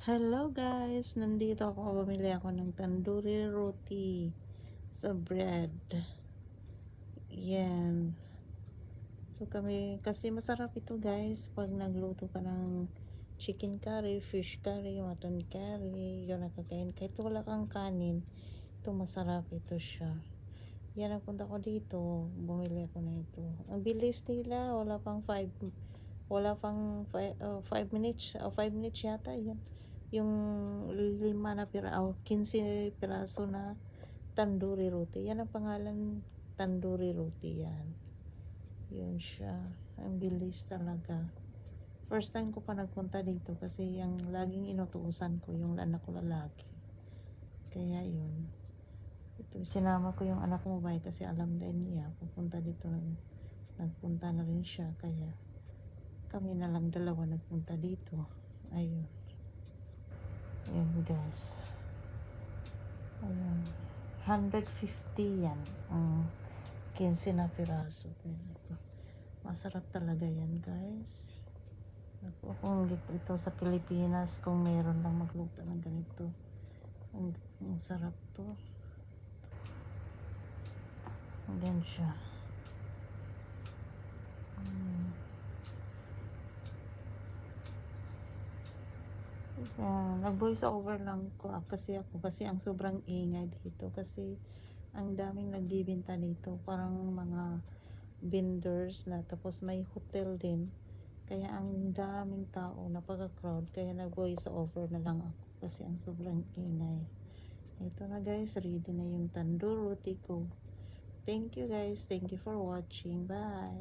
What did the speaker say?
Hello guys! Nandito ako, bumili ako ng tandoori roti sa bread. Yan. So kami, kasi masarap ito guys pag nagluto ka ng chicken curry, fish curry, mutton curry, yun nakakain. Kahit wala kang kanin, ito masarap ito siya. Yan, nagpunta ko dito, bumili ako na ito. Ang bilis nila, wala pang 5 minutes, 5 minutes yata yan. Yung 15 piraso na tandoori roti. Yan ang pangalan, tandoori roti yan. Yun siya. Ang bilis talaga. First time ko pa nagpunta dito kasi yung laging inutuusan ko yung anak ko lalaki. Kaya yun. Ito, sinama ko yung anak mo ba kasi alam din niya pupunta dito. Nagpunta na rin siya. Kaya kami na lang dalawa nagpunta dito. Ayun. Ayan guys. Ayan. 150 yan. 15 na piraso. Masarap talaga yan guys. Kung ito sa Pilipinas, kung meron lang magluto ng ganito, ang sarap to. Ayan siya. Nag-voice over lang ko kasi ang sobrang ingay dito kasi ang daming nagbibenta dito, parang mga vendors na, tapos may hotel din, kaya ang daming tao, napaka-crowd, kaya nag-voice over na lang ako kasi ang sobrang ingay. Ito na guys, ready na yung tandoori roti ko. Thank you guys, thank you for watching, bye.